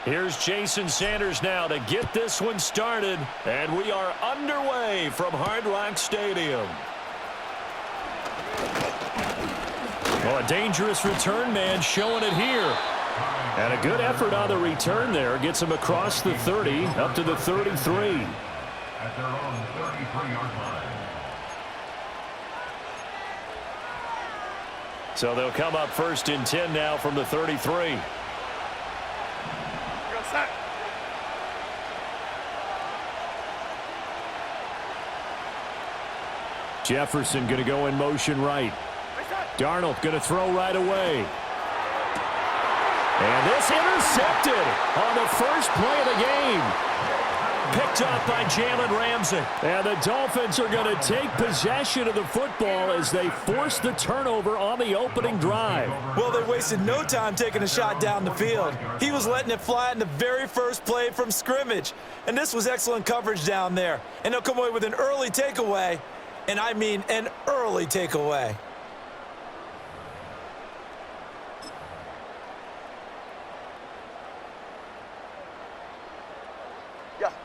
Here's Jason Sanders now to get this one started, and we are underway from Hard Rock Stadium. Well, a dangerous return man showing it here. And a good effort on the return there. Gets him across the 30, up to the 33. At their own 33-yard line. So they'll come up 1st and 10 now from the 33. Jefferson going to go in motion right. Darnold going to throw right away. And this intercepted on the first play of the game. Picked up by Jalen Ramsey. And the Dolphins are going to take possession of the football as they force the turnover on the opening drive. Well, they wasted no time taking a shot down the field. He was letting it fly in the very first play from scrimmage. And this was excellent coverage down there. And they'll come away with an early takeaway. And I mean an early takeaway.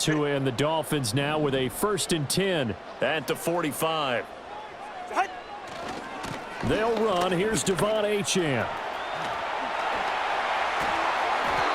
Tua and the Dolphins now with a 1st and 10 at the 45. They'll run. Here's Devon Achane.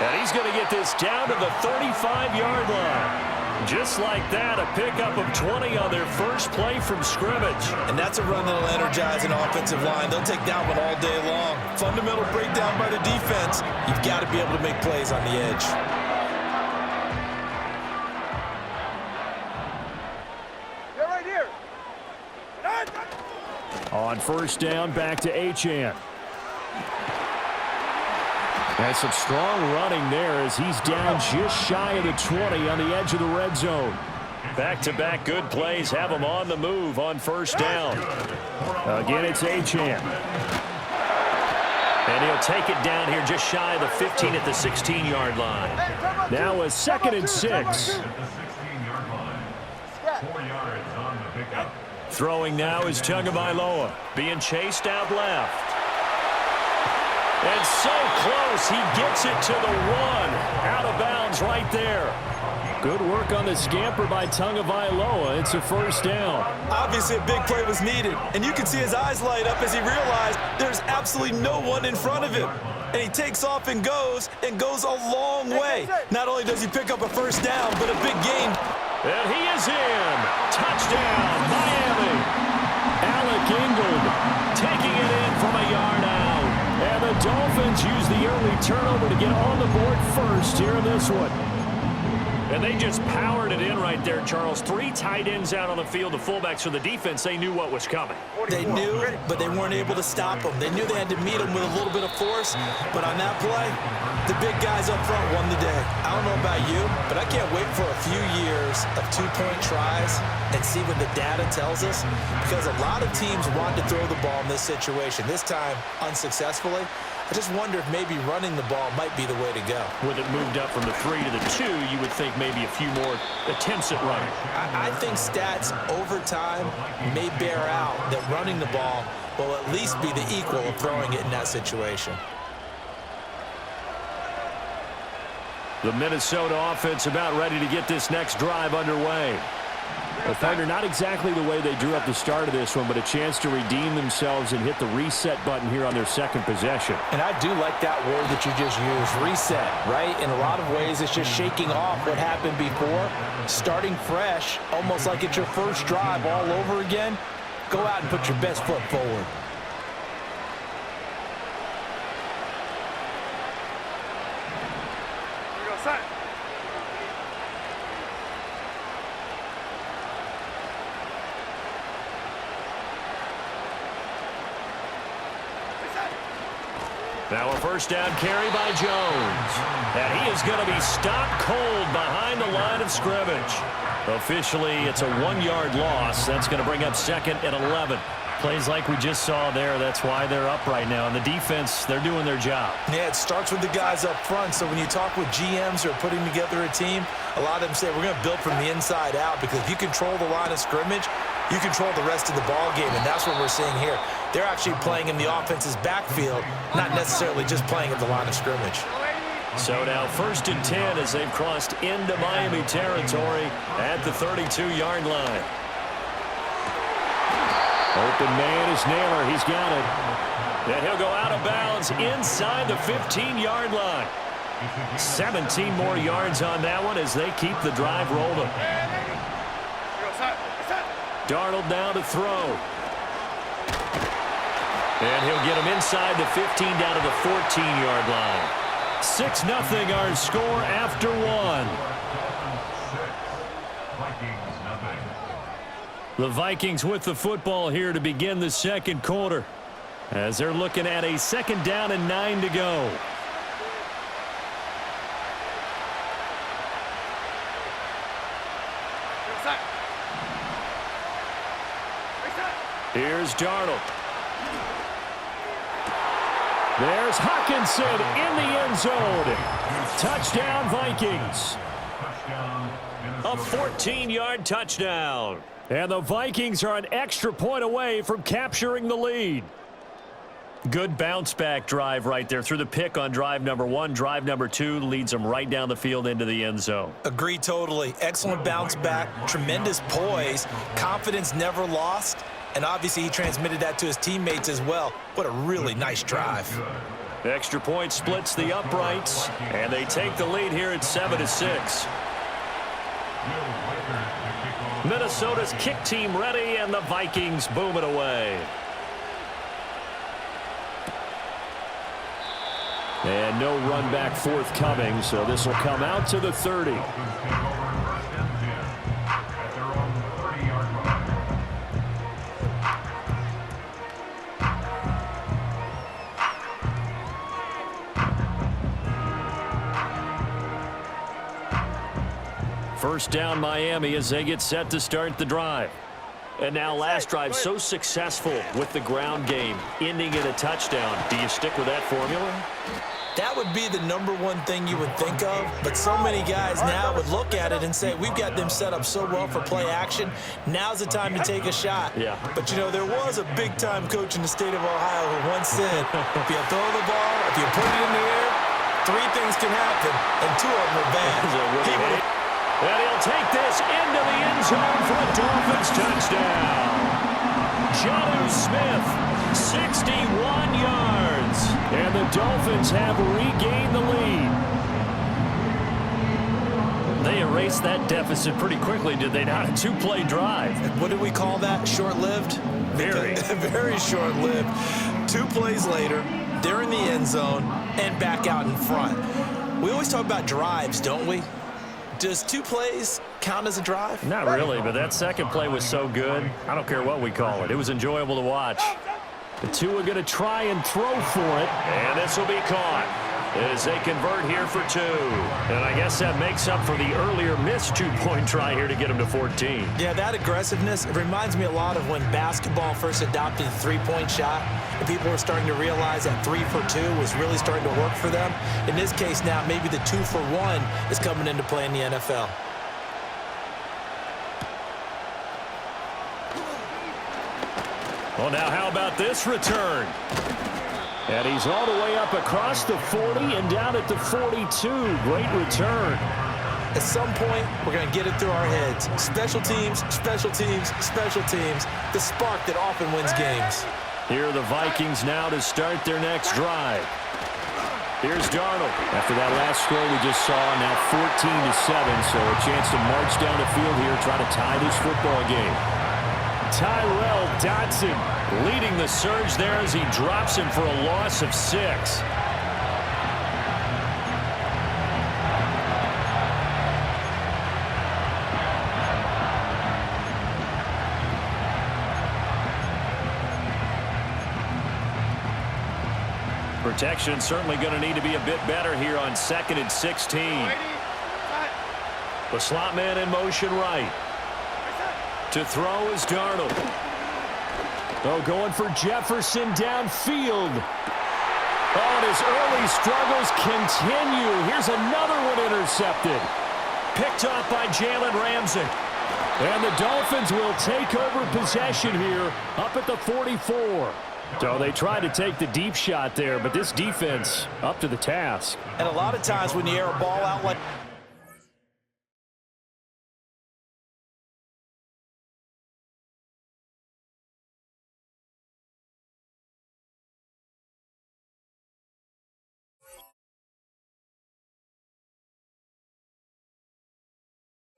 And he's going to get this down to the 35-yard line. Just like that, a pickup of 20 on their first play from scrimmage. And that's a run that'll energize an offensive line. They'll take that one all day long. Fundamental breakdown by the defense. You've got to be able to make plays on the edge. On 1st down, back to Achane. That's some strong running there as he's down just shy of the 20 on the edge of the red zone. Back-to-back good plays have him on the move on 1st down. Again, it's Achane. And he'll take it down here just shy of the 15 at the 16-yard line. Now a 2nd and 6. 4 yards on the pickup. Throwing now is Tagovailoa, being chased out left. And so close, he gets it to the 1. Out of bounds right there. Good work on the scamper by Tagovailoa. It's a 1st down. Obviously, a big play was needed, and you can see his eyes light up as he realized there's absolutely no one in front of him. And he takes off and goes a long way. Not only does he pick up a 1st down, but a big gain. And he is in. Touchdown, Miami. Alec Ingold taking it in from a yard out. And the Dolphins use the early turnover to get on the board first here in this one. And they just powered it in right there, Charles. 3 tight ends out on the field. The fullbacks for the defense, they knew what was coming. They knew, but they weren't able to stop them. They knew they had to meet them with a little bit of force. But on that play, the big guys up front won the day. I don't know about you, but I can't wait for a few years of 2-point tries and see what the data tells us. Because a lot of teams want to throw the ball in this situation. This time, unsuccessfully. I just wonder if maybe running the ball might be the way to go. With it moved up from the 3 to the 2, you would think maybe a few more attempts at running. I think stats over time may bear out that running the ball will at least be the equal of throwing it in that situation. The Minnesota offense about ready to get this next drive underway. The Thunder not exactly the way they drew up the start of this one, but a chance to redeem themselves and hit the reset button here on their 2nd possession. And I do like that word that you just used, reset, right? In a lot of ways, it's just shaking off what happened before, starting fresh, almost like it's your first drive all over again. Go out and put your best foot forward. Now a 1st down carry by Jones. And he is going to be stopped cold behind the line of scrimmage. Officially, it's a 1-yard loss. That's going to bring up 2nd and 11. Plays like we just saw there, that's why they're up right now. And the defense, they're doing their job. Yeah, it starts with the guys up front. So when you talk with GMs who are putting together a team, a lot of them say we're going to build from the inside out, because if you control the line of scrimmage, you control the rest of the ball game, and that's what we're seeing here. They're actually playing in the offense's backfield, not necessarily just playing at the line of scrimmage. So now 1st and 10 as they've crossed into Miami territory at the 32-yard line. Open man is Naylor. He's got it. And he'll go out of bounds inside the 15-yard line. 17 more yards on that one as they keep the drive rolling. Darnold now to throw. And he'll get him inside the 15 down to the 14-yard line. 6-0 our score after one. The Vikings with the football here to begin the second quarter as they're looking at a 2nd down and 9 to go. Here's Darnold. There's Hawkinson in the end zone. Touchdown, Vikings. A 14-yard touchdown. And the Vikings are an extra point away from capturing the lead. Good bounce-back drive right there through the pick on drive number 1. Drive number 2 leads them right down the field into the end zone. Agree totally. Excellent bounce back, tremendous poise, confidence never lost, and obviously he transmitted that to his teammates as well. What a really nice drive. Extra point splits the uprights, and they take the lead here at 7-6. Minnesota's kick team ready, and the Vikings boom it away. And no run back forthcoming, so this will come out to the 30. First down Miami as they get set to start the drive. And now last drive so successful with the ground game, ending in a touchdown. Do you stick with that formula? That would be the #1 thing you would think of, but so many guys now would look at it and say, we've got them set up so well for play action. Now's the time to take a shot. Yeah. But, you know, there was a big-time coach in the state of Ohio who once said, if you throw the ball, if you put it in the air, 3 things can happen, and 2 of them are bad. And he'll take this into the end zone for a Dolphins touchdown. Jonnu Smith, 61 yards. And the Dolphins have regained the lead. They erased that deficit pretty quickly, did they not? A 2-play drive. What did we call that? Short-lived? Very. Very short-lived. 2 plays later, they're in the end zone and back out in front. We always talk about drives, don't we? Does 2 plays count as a drive? Not really, but that second play was so good. I don't care what we call it. It was enjoyable to watch. The 2 are going to try and throw for it. And this will be caught as they convert here for 2. And I guess that makes up for the earlier missed 2-point try here to get them to 14. Yeah, that aggressiveness, it reminds me a lot of when basketball first adopted the 3-point shot. And people were starting to realize that 3 for 2 was really starting to work for them. In this case now, maybe the 2 for 1 is coming into play in the NFL. Well, now how about this return? And he's all the way up across the 40 and down at the 42. Great return. At some point, we're going to get it through our heads. Special teams, special teams, special teams. The spark that often wins games. Here are the Vikings now to start their next drive. Here's Darnold. After that last score we just saw, now 14-7, so a chance to march down the field here, try to tie this football game. Tyrell Dodson leading the surge there as he drops him for a loss of 6. Protection certainly going to need to be a bit better here on 2nd and 16. The slot man in motion right. To throw is Darnold. Oh, going for Jefferson downfield. Oh, and his early struggles continue. Here's another one intercepted. Picked off by Jalen Ramsey. And the Dolphins will take over possession here up at the 44. So they tried to take the deep shot there, but this defense up to the task. And a lot of times when you air a ball out like